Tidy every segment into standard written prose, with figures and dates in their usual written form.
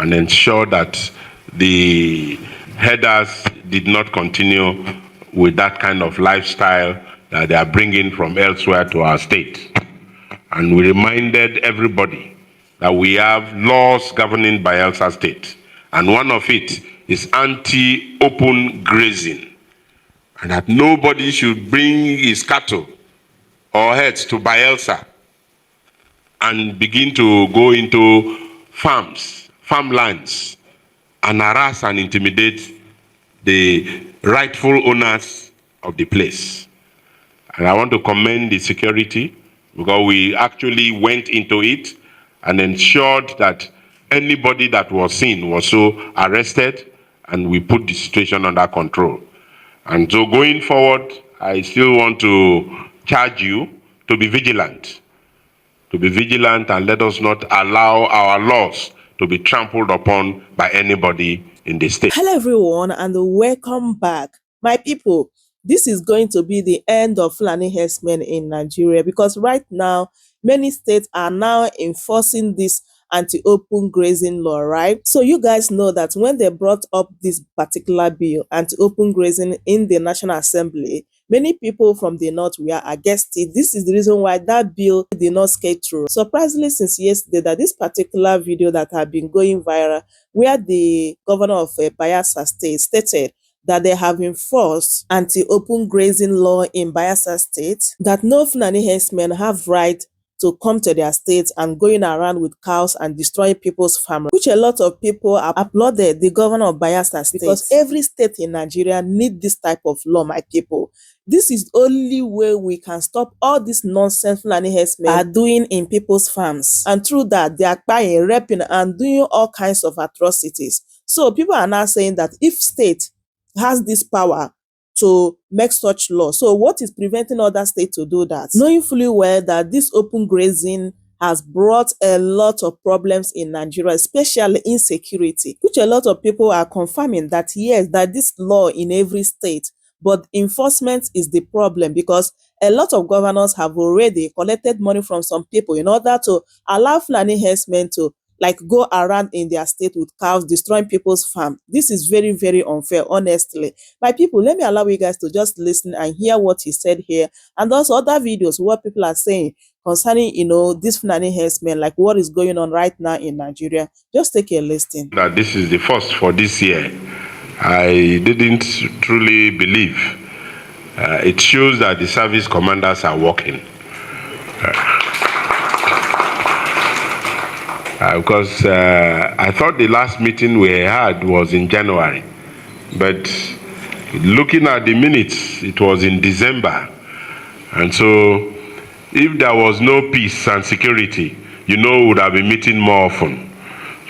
and ensure that the herders did not continue with that kind of lifestyle that they are bringing from elsewhere to our state. And we reminded everybody that we have laws governing Bayelsa State, and one of it is anti-open grazing, and that nobody should bring his cattle or herds to Bayelsa and begin to go into farmlands, and harass and intimidate the rightful owners of the place. And I want to commend the security, because we actually went into it and ensured that anybody that was seen was so arrested, and we put the situation under control. And so going forward, I still want to charge you to be vigilant. And let us not allow our laws to be trampled upon by anybody in the state. Hello everyone and welcome back. My people, this is going to be the end of Fulani Herdsmen in Nigeria, because right now many states are now enforcing this anti-open grazing law, right? So you guys know that when they brought up this particular bill, anti-open grazing, in the National Assembly, many people from the north were against it. This is the reason why that bill did not skate through. Surprisingly, since yesterday, that this particular video that had been going viral, where the governor of Bayelsa State stated that they have enforced anti-open grazing law in Bayelsa State, that no Fulani herdsmen have right to come to their states and going around with cows and destroying people's farms, which a lot of people have applauded the governor of Bayelsa State, because every state in Nigeria need this type of law, my people. This is the only way we can stop all this nonsense Fulani herdsmen are doing in people's farms. And through that, they are buying, raping, and doing all kinds of atrocities. So people are now saying that if state has this power to make such law, so what is preventing other states to do that? Knowing fully well that this open grazing has brought a lot of problems in Nigeria, especially insecurity, which a lot of people are confirming that yes, that this law in every state, but enforcement is the problem, because a lot of governors have already collected money from some people in order to allow Fulani herdsmen to go around in their state with cows, destroying people's farm. This is very, very unfair, honestly. My people, let me allow you guys to just listen and hear what he said here, and also other videos, what people are saying concerning, this Fulani herdsmen, like what is going on right now in Nigeria. Just take a listen. That this is the first for this year. I didn't truly believe. It shows that the service commanders are working. Because I thought the last meeting we had was in January, but looking at the minutes, it was in December. And so if there was no peace and security, we would have been meeting more often.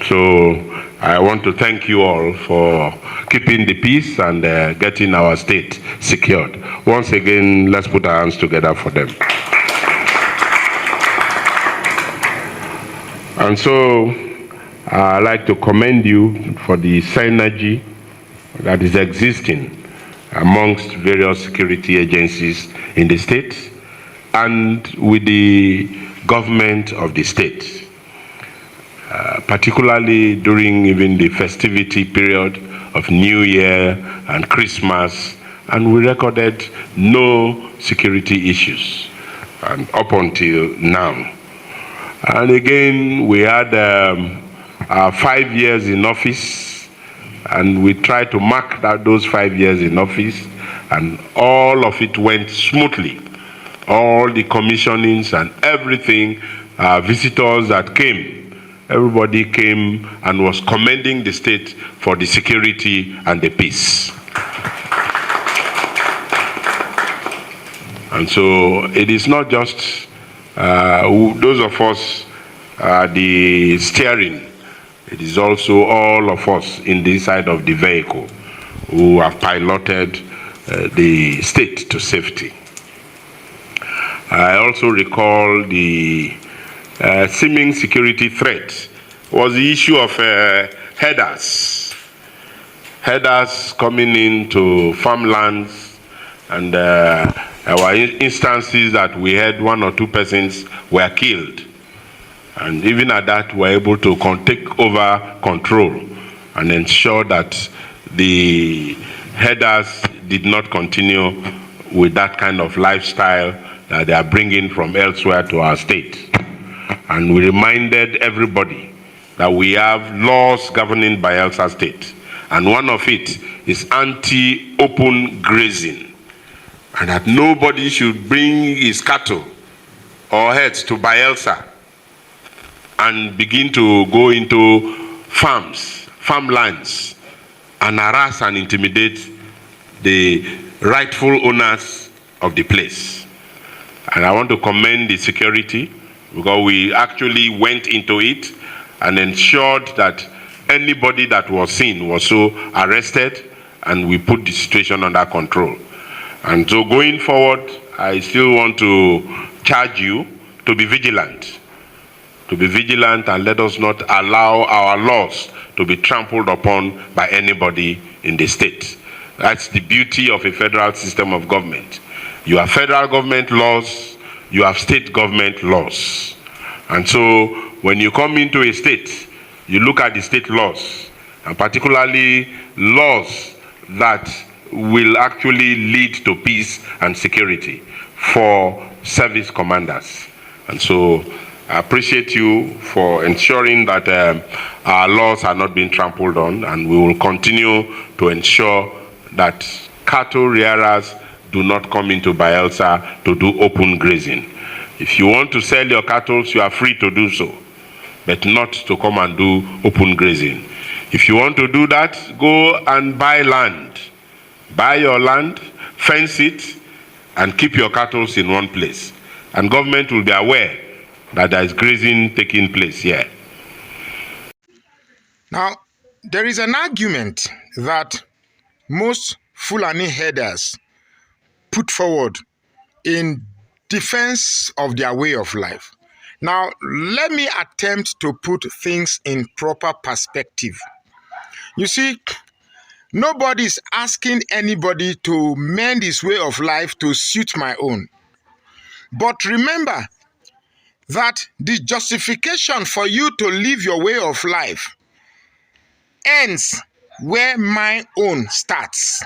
So I want to thank you all for keeping the peace and getting our state secured. Once again, let's put our hands together for them. And so I'd like to commend you for the synergy that is existing amongst various security agencies in the state and with the government of the state, particularly during even the festivity period of New Year and Christmas, and we recorded no security issues up until now. And again, we had 5 years in office, and we tried to mark those 5 years in office, and all of it went smoothly. All the commissionings and everything, visitors that came, everybody came and was commending the state for the security and the peace. And so it is not just those of us, the steering, it is also all of us in the inside of the vehicle who have piloted the state to safety. I also recall the seeming security threat was the issue of herders coming into farmlands, and there were instances that we had 1 or 2 persons were killed. And even at that, we're able to take over control and ensure that the herders did not continue with that kind of lifestyle that they are bringing from elsewhere to our state. And we reminded everybody that we have laws governing Bayelsa State, and one of it is anti-open grazing, and that nobody should bring his cattle or herds to Bayelsa and begin to go into farmlands, and harass and intimidate the rightful owners of the place. And I want to commend the security, because we actually went into it and ensured that anybody that was seen was so arrested, and we put the situation under control. And so going forward, I still want to charge you to be vigilant. And let us not allow our laws to be trampled upon by anybody in the state. That's the beauty of a federal system of government. You have federal government laws, you have state government laws. And so when you come into a state, you look at the state laws, and particularly laws that will actually lead to peace and security for service commanders. And so I appreciate you for ensuring that our laws are not being trampled on, and we will continue to ensure that cattle rearers do not come into Bayelsa to do open grazing. If you want to sell your cattle, you are free to do so, but not to come and do open grazing. If you want to do that, go and buy land. Buy your land, fence it, and keep your cattle in one place. And government will be aware that there is grazing taking place here. Now, there is an argument that most Fulani herders put forward in defense of their way of life. Now, let me attempt to put things in proper perspective. You see, nobody is asking anybody to mend his way of life to suit my own. But remember that the justification for you to live your way of life ends where my own starts.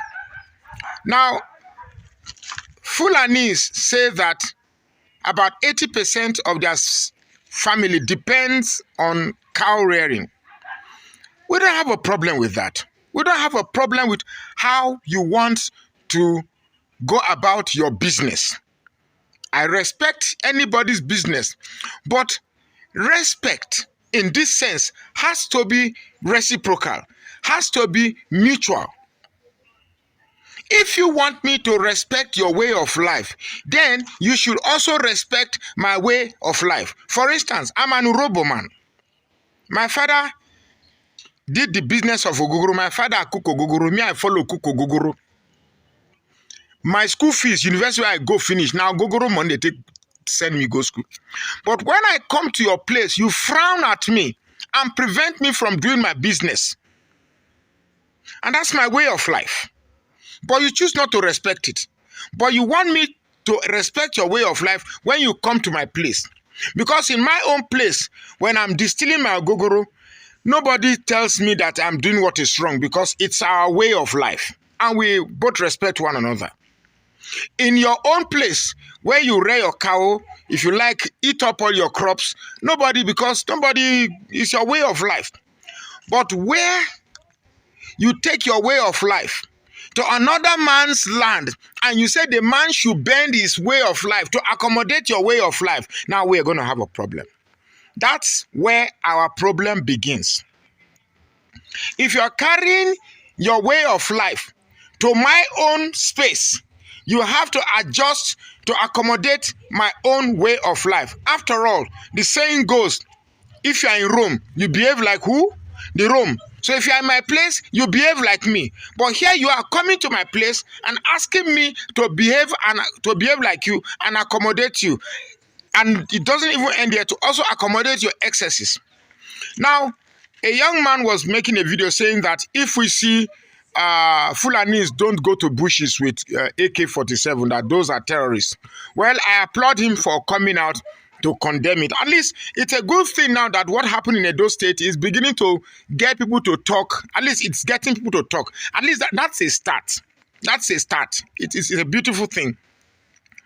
Now, Fulanis say that about 80% of their family depends on cow rearing. We don't have a problem with that. We don't have a problem with how you want to go about your business. I respect anybody's business, but respect in this sense has to be reciprocal, has to be mutual. If you want me to respect your way of life, then you should also respect my way of life. For instance, I'm an Urobo man. My father did the business of Ogogoro. My father cook Ogogoro. Me, I follow cook Ogogoro. My school fees, university where I go finish. Now Ogogoro money they send me go school. But when I come to your place, you frown at me and prevent me from doing my business. And that's my way of life. But you choose not to respect it. But you want me to respect your way of life when you come to my place. Because in my own place, when I'm distilling my Ogogoro, nobody tells me that I'm doing what is wrong, because it's our way of life. And we both respect one another. In your own place, where you rear your cow, if you like, eat up all your crops, because nobody is your way of life. But where you take your way of life to another man's land, and you say the man should bend his way of life to accommodate your way of life, now we're going to have a problem. That's where our problem begins. If you're carrying your way of life to my own space, you have to adjust to accommodate my own way of life. After all, the saying goes, if you're in Rome, you behave like who? The Rome. So if you're in my place, you behave like me. But here you are coming to my place and asking me to behave like you and accommodate you. And it doesn't even end here, to also accommodate your excesses. Now, a young man was making a video saying that if we see Fulanis don't go to bushes with AK-47, that those are terrorists. Well, I applaud him for coming out to condemn it. At least it's a good thing now that what happened in Edo State is beginning to get people to talk. At least it's getting people to talk. At least that's a start. That's a start. It's a beautiful thing.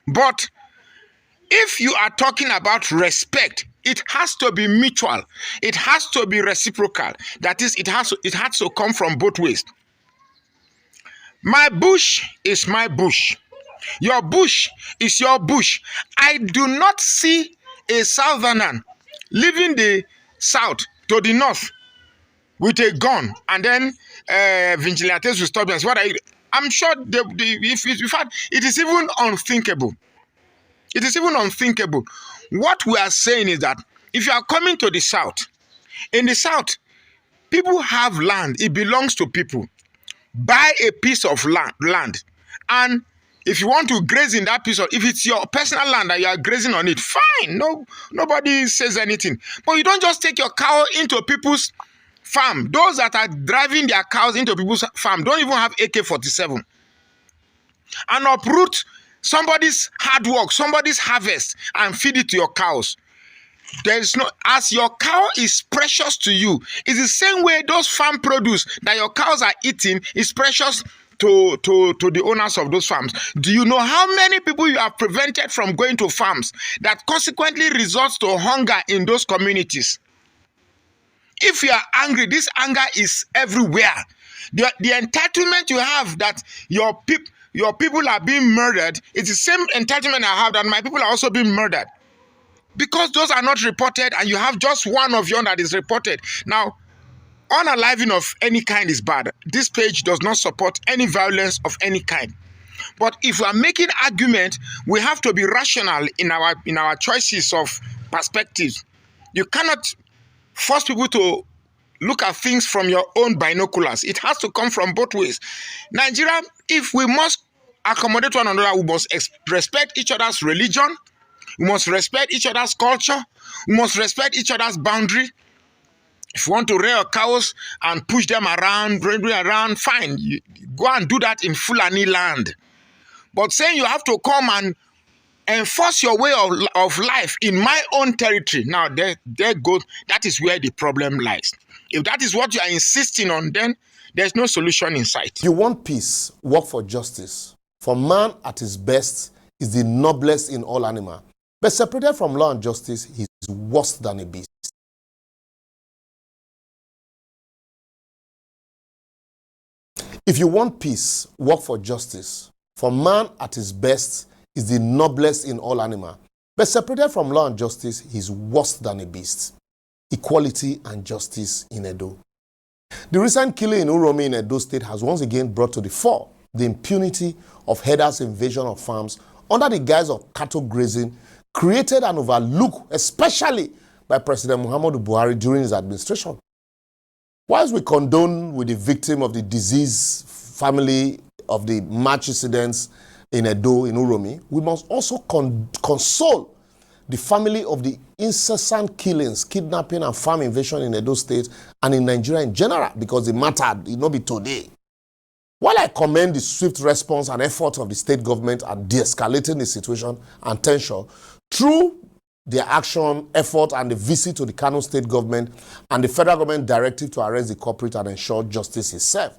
But if you are talking about respect, it has to be mutual. It has to be reciprocal. That is, it has to come from both ways. My bush is my bush. Your bush is your bush. I do not see a southerner leaving the south to the north with a gun and then vigilantes will stop us. What I'm sure in fact, it is even unthinkable. It is even unthinkable. What we are saying is that if you are coming to the south, in the south, people have land. It belongs to people. Buy a piece of land. And if you want to graze in that piece of, if it's your personal land and you are grazing on it, fine. No, nobody says anything. But you don't just take your cow into people's farm. Those that are driving their cows into people's farm don't even have AK-47. And uproot somebody's hard work, somebody's harvest, and feed it to your cows. There is no, as your cow is precious to you, it's the same way those farm produce that your cows are eating is precious to the owners of those farms. Do you know how many people you have prevented from going to farms that consequently results to hunger in those communities? If you are angry, this anger is everywhere. The entitlement you have that your people are being murdered, it's the same entitlement I have that my people are also being murdered. Because those are not reported and you have just one of yours that is reported. Now, unaliving of any kind is bad. This page does not support any violence of any kind. But if we are making argument, we have to be rational in our choices of perspectives. You cannot force people to look at things from your own binoculars. It has to come from both ways. Nigeria, if we must accommodate one another, we must respect each other's religion. We must respect each other's culture. We must respect each other's boundary. If you want to rear cows and push them around, fine. You go and do that in Fulani land. But saying you have to come and enforce your way of life in my own territory, now there goes, that is where the problem lies. If that is what you are insisting on, then there's no solution in sight. If you want peace, work for justice. For man at his best is the noblest in all animal. But separated from law and justice, he is worse than a beast. If you want peace, work for justice. For man at his best is the noblest in all animal. But separated from law and justice, he is worse than a beast. Equality and justice in Edo. The recent killing in Uromi in Edo State has once again brought to the fore the impunity of herders' invasion of farms under the guise of cattle grazing, created and overlooked, especially by President Muhammadu Buhari during his administration. Whilst we condone with the victim of the disease family of the March incidents in Edo, in Uromi, we must also console the family of the incessant killings, kidnapping and farm invasion in Edo State and in Nigeria in general, because it mattered, it not be today. While I commend the swift response and effort of the state government at de-escalating the situation and tension through their action, effort, and the visit to the Kano state government and the federal government directive to arrest the culprit and ensure justice is served,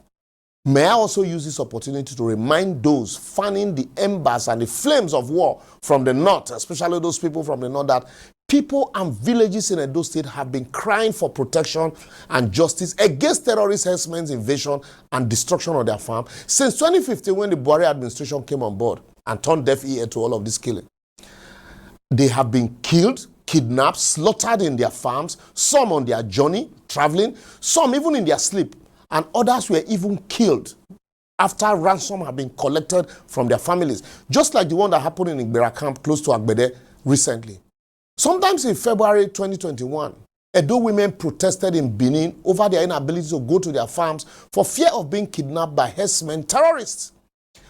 may I also use this opportunity to remind those fanning the embers and the flames of war from the north, especially those people from the north, that people and villages in Edo State have been crying for protection and justice against terrorist herdsmen's invasion and destruction of their farm since 2015, when the Buhari administration came on board and turned deaf ear to all of this killing. They have been killed, kidnapped, slaughtered in their farms, some on their journey, traveling, some even in their sleep, and others were even killed after ransom had been collected from their families, just like the one that happened in Igbera camp close to Agbede recently. Sometimes in February 2021, Edo women protested in Benin over their inability to go to their farms for fear of being kidnapped by herdsmen terrorists.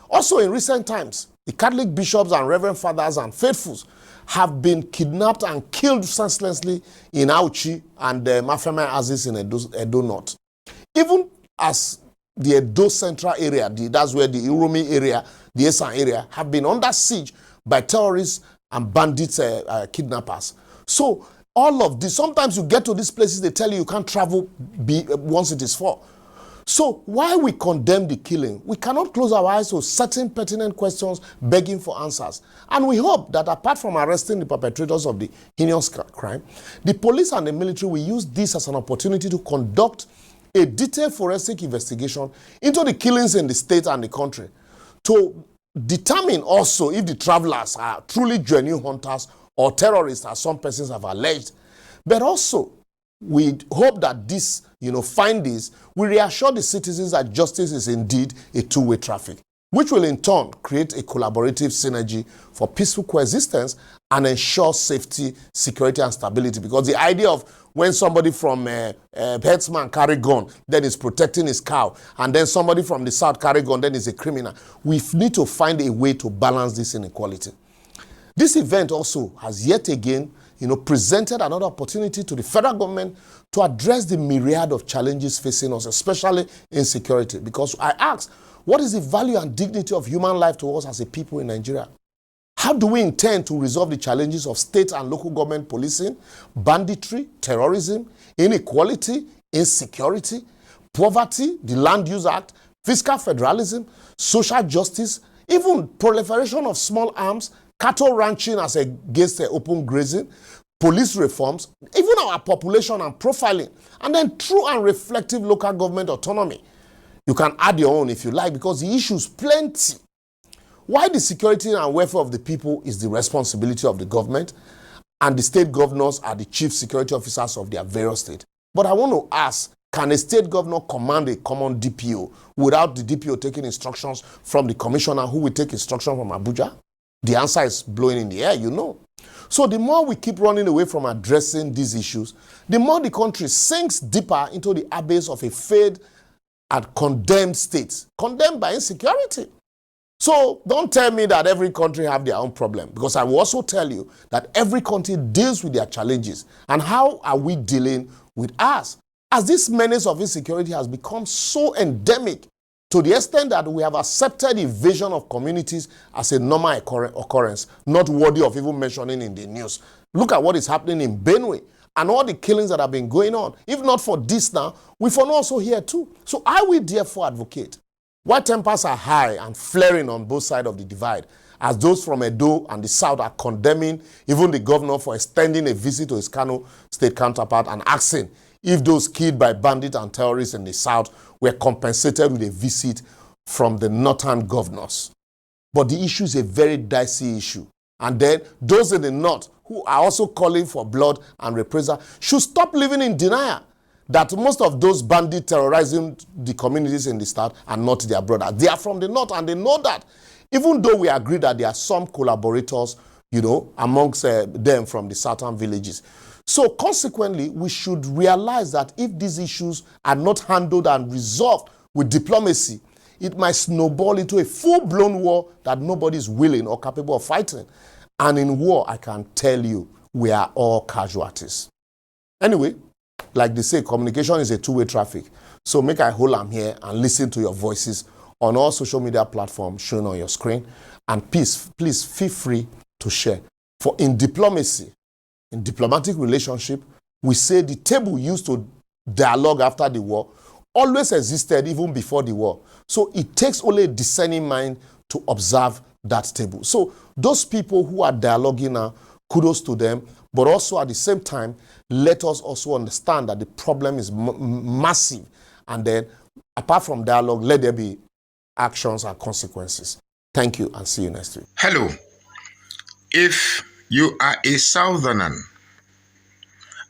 Also in recent times, the Catholic bishops and reverend fathers and faithfuls have been kidnapped and killed senselessly in Auchi and Mafema Aziz in Edo North. Even as the Edo Central area, that's where the Uromi area, the Esan area, have been under siege by terrorists and bandits, kidnappers. So all of this, sometimes you get to these places, they tell you can't travel once it is fall. So while we condemn the killing, we cannot close our eyes to certain pertinent questions begging for answers. And we hope that apart from arresting the perpetrators of the heinous crime, the police and the military will use this as an opportunity to conduct a detailed forensic investigation into the killings in the state and the country, to determine also if the travelers are truly genuine hunters or terrorists, as some persons have alleged. But also, we hope that this, findings will reassure the citizens that justice is indeed a two-way traffic, which will in turn create a collaborative synergy for peaceful coexistence and ensure safety, security, and stability. Because the idea of when somebody from herdsman carry gun, then is protecting his cow, and then somebody from the south carry gun, then is a criminal. We need to find a way to balance this inequality. This event also has yet again presented another opportunity to the federal government to address the myriad of challenges facing us, especially insecurity. Because I ask, what is the value and dignity of human life to us as a people in Nigeria? How do we intend to resolve the challenges of state and local government policing, banditry, terrorism, inequality, insecurity, poverty, the Land Use Act, fiscal federalism, social justice, even proliferation of small arms, cattle ranching as against open grazing, police reforms, even our population and profiling, and then true and reflective local government autonomy? You can add your own if you like, because the issue is plenty. Why the security and welfare of the people is the responsibility of the government, and the state governors are the chief security officers of their various states. But I want to ask, can a state governor command a common DPO without the DPO taking instructions from the commissioner, who will take instruction from Abuja? The answer is blowing in the air, So the more we keep running away from addressing these issues, the more the country sinks deeper into the abyss of a failed and condemned state, condemned by insecurity. So don't tell me that every country have their own problem, because I will also tell you that every country deals with their challenges. And how are we dealing with ours? As this menace of insecurity has become so endemic, to the extent that we have accepted invasion of communities as a normal occurrence, not worthy of even mentioning in the news. Look at what is happening in Benue and all the killings that have been going on. If not for this now, we for now also here too. So I will therefore advocate, while tempers are high and flaring on both sides of the divide, as those from Edo and the South are condemning even the governor for extending a visit to his Kano state counterpart and asking if those killed by bandits and terrorists in the South were compensated with a visit from the northern governors. But the issue is a very dicey issue. And then those in the North who are also calling for blood and reprisal should stop living in denial that most of those bandits terrorizing the communities in the South are not their brothers. They are from the North, and they know that. Even though we agree that there are some collaborators, amongst them from the southern villages. So consequently, we should realize that if these issues are not handled and resolved with diplomacy, it might snowball into a full-blown war that nobody is willing or capable of fighting. And in war, I can tell you, we are all casualties. Anyway, like they say, communication is a two-way traffic. So make I hold am here and listen to your voices on all social media platforms shown on your screen. And please feel free to share. For in diplomacy, in diplomatic relationship, we say the table used to dialogue after the war always existed even before the war. So it takes only a discerning mind to observe that table. So those people who are dialoguing now, kudos to them, but also at the same time, let us also understand that the problem is massive. And then, apart from dialogue, let there be actions and consequences. Thank you, and see you next week. Hello. If you are a Southerner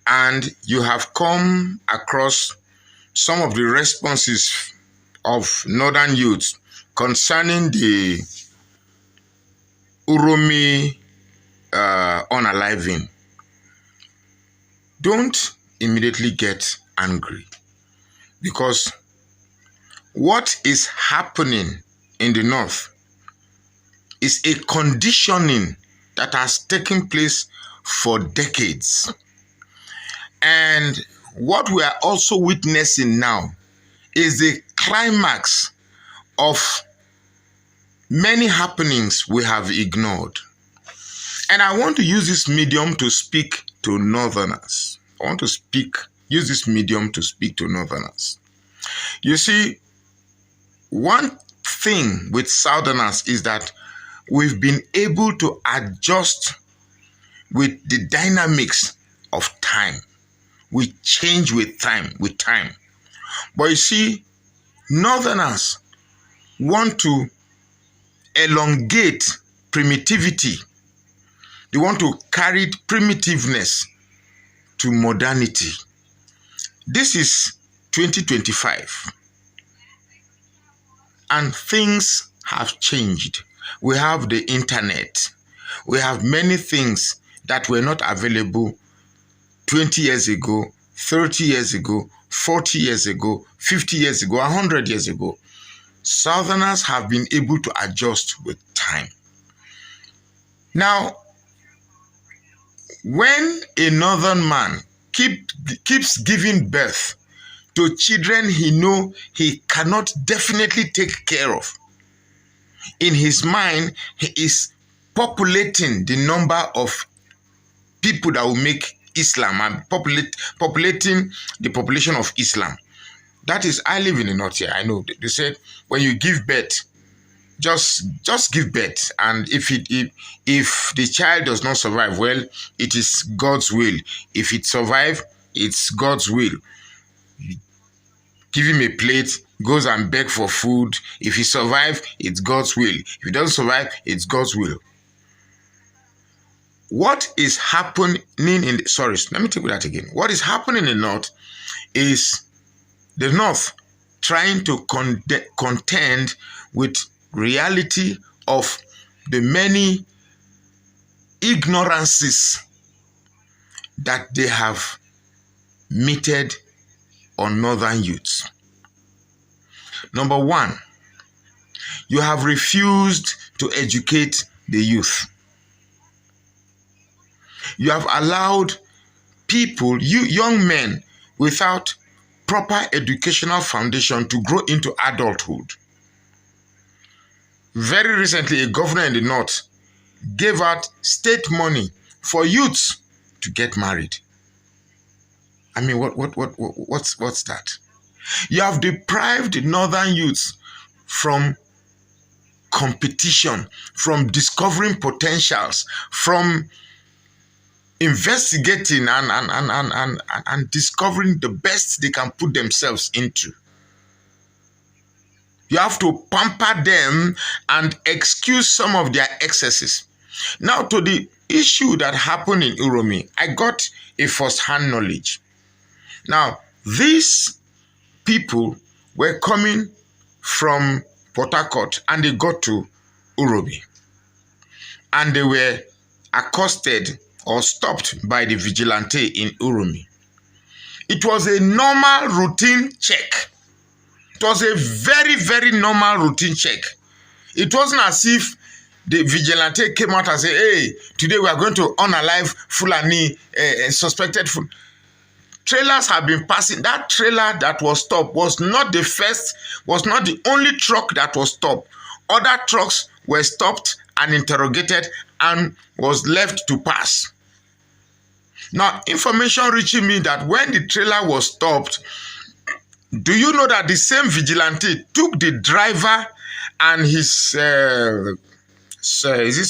and you have come across some of the responses of Northern youths concerning the Uromi unaliving, don't immediately get angry, because what is happening in the North is a conditioning that has taken place for decades. And what we are also witnessing now is the climax of many happenings we have ignored. And I want to use this medium to speak to Northerners. I want to use this medium to speak to Northerners. You see, one thing with Southerners is that we've been able to adjust with the dynamics of time. We change with time. But you see, Northerners want to elongate primitivity. They want to carry primitiveness to modernity. This is 2025. And things have changed. We have the internet. We have many things that were not available 20 years ago, 30 years ago, 40 years ago, 50 years ago, 100 years ago. Southerners have been able to adjust with time. Now, when a northern man keeps giving birth to children he knows he cannot definitely take care of, in his mind, he is populating the number of people that will make Islam and populating the population of Islam. That is, I live in the north here. I know they said when you give birth, just give birth, and if the child does not survive, well, it is God's will. If it survives, it's God's will. Give him a plate, goes and beg for food. If he survives, it's God's will. If he doesn't survive, it's God's will. What is happening let me take that again. What is happening in the north is the north trying to contend with reality of the many ignorances that they have meted on northern youths. Number one, you have refused to educate the youth. You have allowed people, young men, without proper educational foundation to grow into adulthood. Very recently, a governor in the north gave out state money for youths to get married. I mean, what's that? You have deprived northern youths from competition, from discovering potentials, from investigating and discovering the best they can put themselves into. You have to pamper them and excuse some of their excesses. Now, to the issue that happened in Uromi, I got a first-hand knowledge. Now, these people were coming from Port Harcourt and they got to Uromi. And they were accosted or stopped by the vigilante in Uromi. It was a normal routine check. It was a very, very normal routine check. It wasn't as if the vigilante came out and said, hey, today we are going to unalive Fulani, suspected Fulani. Trailers have been passing. That trailer that was stopped was not the only truck that was stopped. Other trucks were stopped and interrogated and was left to pass. Now, information reaching me that when the trailer was stopped, do you know that the same vigilante took the driver and his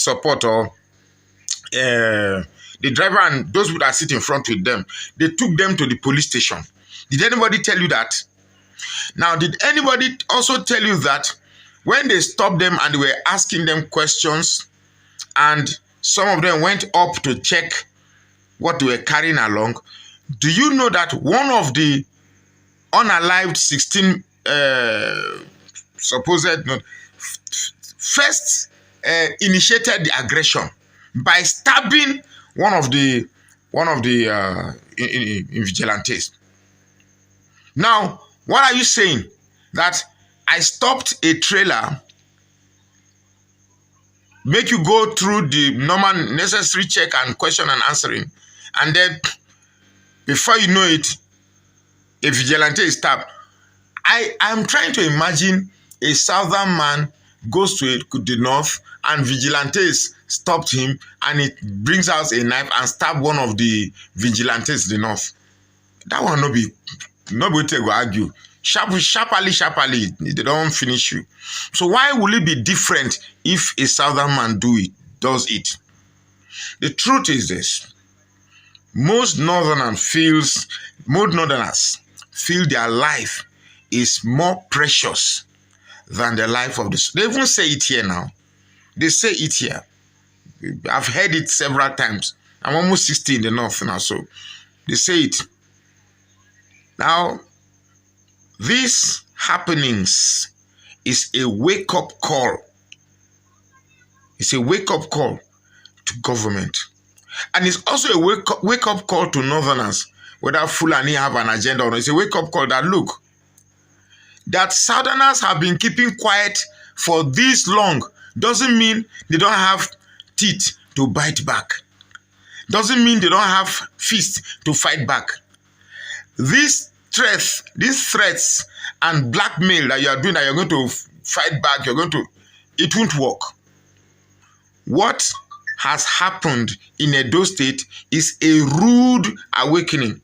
support or the driver and those that sit in front with them, they took them to the police station. Did anybody tell you that? Now, did anybody also tell you that when they stopped them and they were asking them questions and some of them went up to check what they were carrying along, do you know that one of the unalived 16 first initiated the aggression by stabbing one of the vigilantes. Now, what are you saying? That I stopped a trailer, make you go through the normal necessary check and question and answering, and then before you know it, a vigilante is stabbed. I'm trying to imagine a southern man goes to the north and vigilantes stopped him, and it brings out a knife and stab one of the vigilantes in the north. That one nobody go argue. Sharply, they don't finish you. So why will it be different if a southern man does it? The truth is this: most northerners feel their life is more precious than the life of this. They even say it here now. They say it here. I've heard it several times. I'm almost 60 in the north now, so they say it. Now, these happenings is a wake-up call. It's a wake-up call to government. And it's also a wake-up call to northerners, whether Fulani have an agenda or not. It's a wake-up call that, look, that southerners have been keeping quiet for this long doesn't mean they don't have teeth to bite back. Doesn't mean they don't have fists to fight back. These threats and blackmail that you are doing, that you're going to fight back, it won't work. What has happened in Edo State is a rude awakening.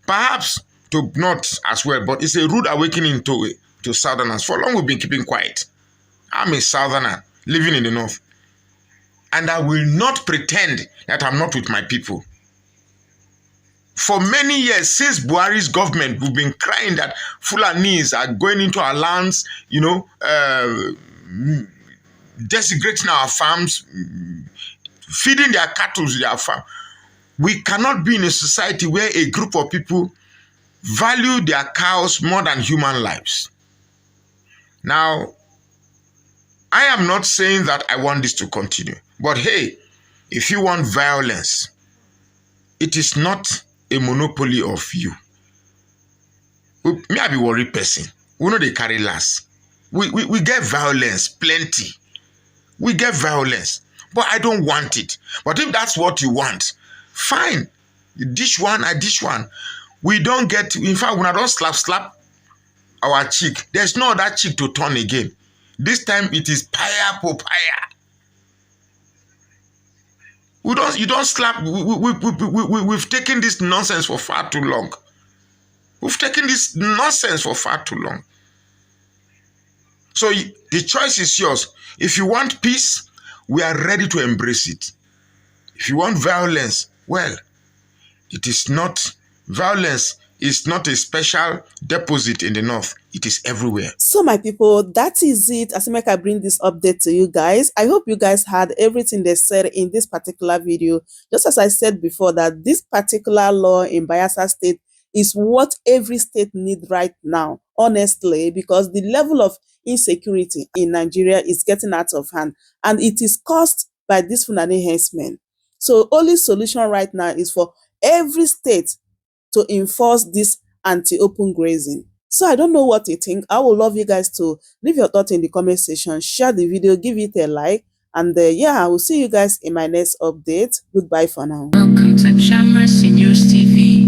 Perhaps to not as well, but it's a rude awakening to Southerners. For long we've been keeping quiet. I'm a Southerner living in the North. And I will not pretend that I'm not with my people. For many years, since Buhari's government, we've been crying that Fulanis are going into our lands, desecrating our farms, feeding their cattle to their farm. We cannot be in a society where a group of people value their cows more than human lives. Now, I am not saying that I want this to continue. But hey, if you want violence, it is not a monopoly of you. Me, I be worried person. We know they carry last. We get violence, plenty. We get violence. But I don't want it. But if that's what you want, fine. You dish one, I dish one. We don't get, in fact, when I don't slap our cheek, there's no other cheek to turn again. This time it is paya popaya. You don't slap. We've taken this nonsense for far too long. We've taken this nonsense for far too long. So the choice is yours. If you want peace, we are ready to embrace it. If you want violence, well, it is not, violence is not a special deposit in the North. It is everywhere. So my people, that is it. As I bring this update to you guys, I hope you guys had everything they said in this particular video. Just as I said before, that this particular law in Bayelsa State is what every state needs right now, honestly, because the level of insecurity in Nigeria is getting out of hand, and it is caused by these Fulani herdsmen. So only solution right now is for every state to enforce this anti-open grazing. So I don't know what you think. I would love you guys to leave your thoughts in the comment section, share the video, give it a like, and yeah, I will see you guys in my next update. Goodbye for now. Welcome to Shammer Seniors TV.